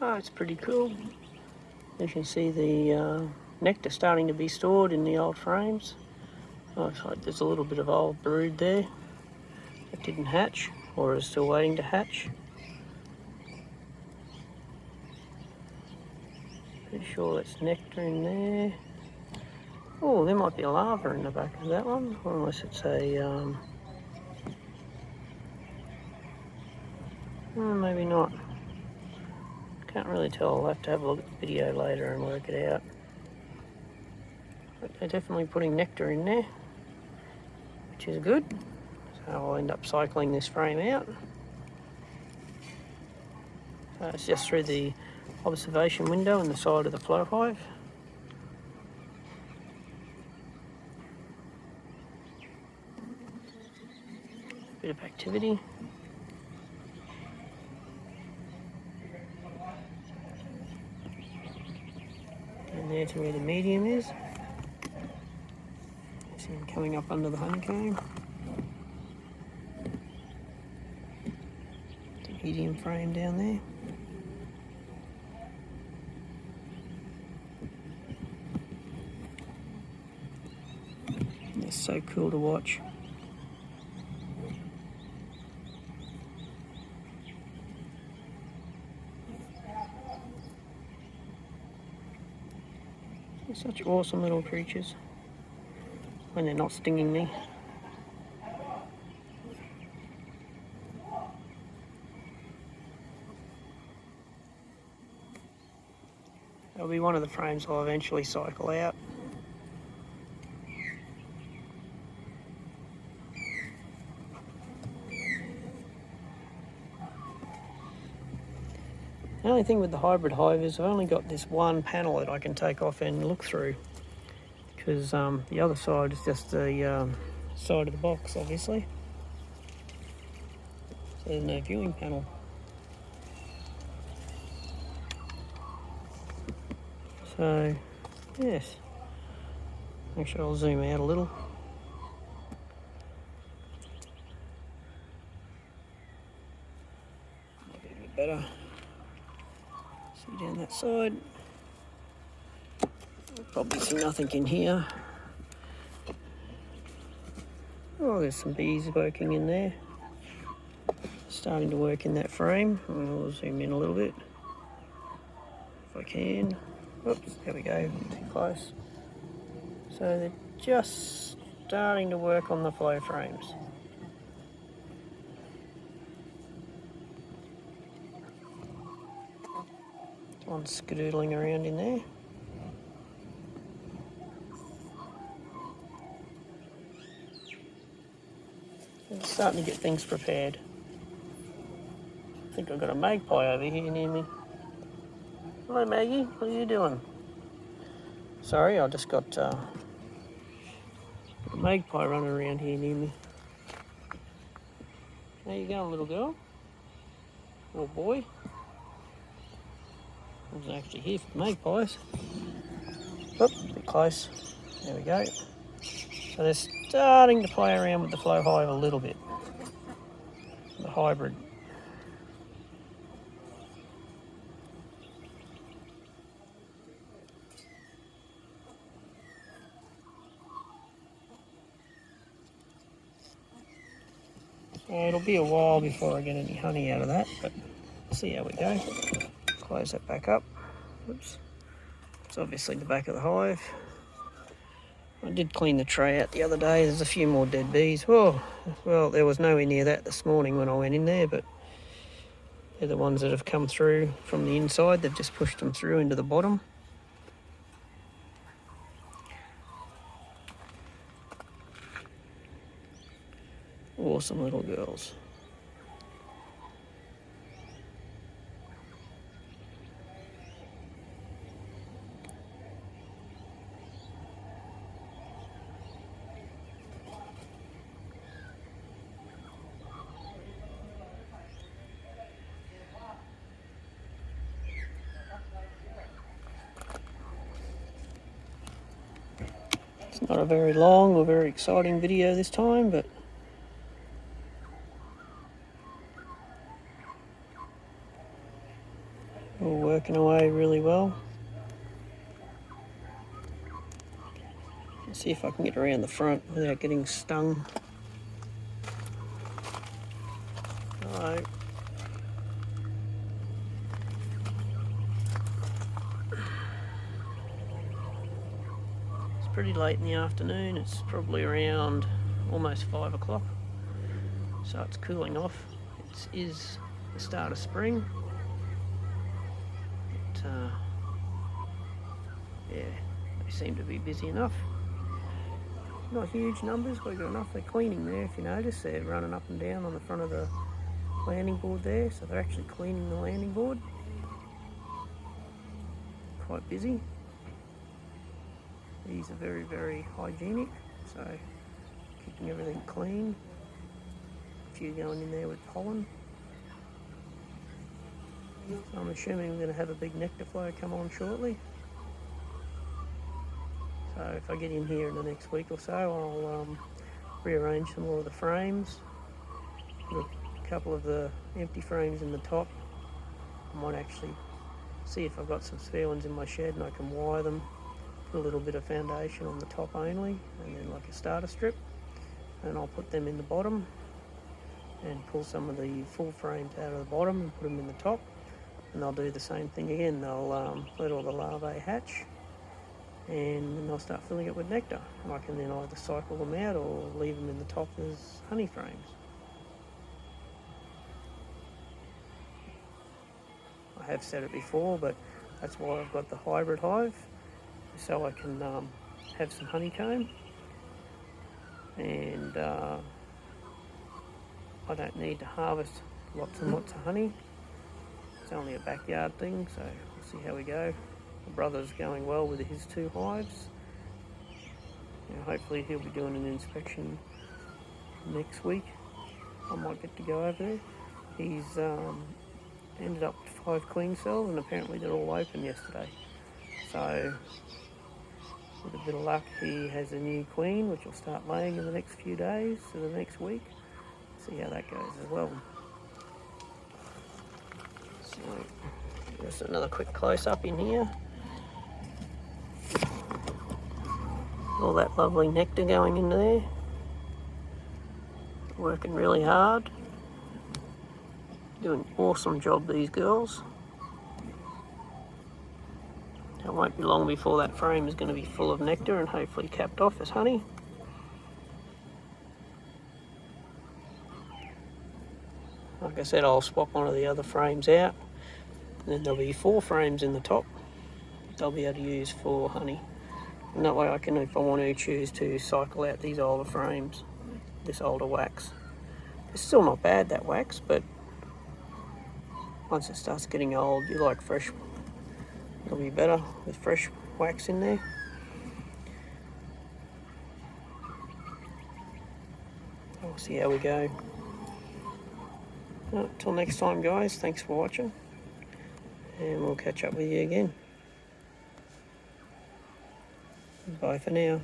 Oh, it's pretty cool. You can see the nectar starting to be stored in the old frames. Looks like there's a little bit of old brood there that didn't hatch or is still waiting to hatch. Pretty sure that's nectar in there. Oh, there might be a larva in the back of that one, unless it's a, maybe not. Can't really tell. I'll have to have a look at the video later and work it out. But they're definitely putting nectar in there, which is good. So I'll end up cycling this frame out. So it's just through the observation window in the side of the flow hive. Bit of activity. And there to where the medium is. See him coming up under the honeycomb. The medium frame down there. It's so cool to watch. They're such awesome little creatures when they're not stinging me. That'll be one of the frames I'll eventually cycle out. The only thing with the hybrid hive is I've only got this one panel that I can take off and look through, because the other side is just the side of the box, obviously. So there's no viewing panel. So, yes. Actually, I'll zoom out a little. Might be a bit better. See down that side. Probably see nothing in here. Oh, there's some bees working in there. Starting to work in that frame. I'll zoom in a little bit if I can. Oops, there we go, too close. So they're just starting to work on the flow frames. One skedoodling around in there. And starting to get things prepared. I think I've got a magpie over here near me. Hello Maggie, what are you doing? Sorry, I just got a magpie running around here near me. How you going, little girl? Or boy? I was actually here for the magpies. Oop, a bit close. There we go. So they're starting to play around with the flow hive a little bit. The hybrid. So it'll be a while before I get any honey out of that, but see how we go. Close that back up. Oops. It's obviously the back of the hive. I did clean the tray out the other day. There's a few more dead bees. Oh, well, there was nowhere near that this morning when I went in there, but they're the ones that have come through from the inside. They've just pushed them through into the bottom. Awesome little girls. It's not a very long or very exciting video this time, but All working away really well. Let's see if I can get around the front without getting stung. Right. It's pretty late in the afternoon. It's probably around almost 5 o'clock. So it's cooling off. It is the start of spring. Yeah, they seem to be busy enough. Not huge numbers, but we've got enough. They're cleaning there, if you notice. They're running up and down on the front of the landing board there, so they're actually cleaning the landing board. Quite busy. These are very, very hygienic, so keeping everything clean. A few going in there with pollen. So I'm assuming we're going to have a big nectar flow come on shortly. So if I get in here in the next week or so, I'll rearrange some more of the frames. Put a couple of the empty frames in the top. I might actually see if I've got some spare ones in my shed and I can wire them. Put a little bit of foundation on the top only, and then like a starter strip. And I'll put them in the bottom and pull some of the full frames out of the bottom and put them in the top. And they'll do the same thing again. They'll let all the larvae hatch, and then they'll start filling it with nectar. And I can then either cycle them out or leave them in the top as honey frames. I have said it before, but that's why I've got the hybrid hive, so I can have some honeycomb, and I don't need to harvest lots and lots of honey. It's only a backyard thing, so we'll see how we go. My brother's going well with his 2 hives. Hopefully he'll be doing an inspection next week. I might get to go over there. He's ended up with 5 queen cells, and apparently they're all open yesterday. So with a bit of luck, he has a new queen, which will start laying in the next few days, so the next week. See how that goes as well. So just another quick close-up in here. All that lovely nectar going into there. Working really hard. Doing an awesome job, these girls. It won't be long before that frame is going to be full of nectar and hopefully capped off as honey. Like I said, I'll swap one of the other frames out. And then there'll be 4 frames in the top they'll be able to use for honey. And that way I can, if I want to, choose to cycle out these older frames, this older wax. It's still not bad, that wax, but once it starts getting old, you like fresh. It'll be better with fresh wax in there. We'll see how we go. Until next time, guys, thanks for watching, and we'll catch up with you again. Bye for now.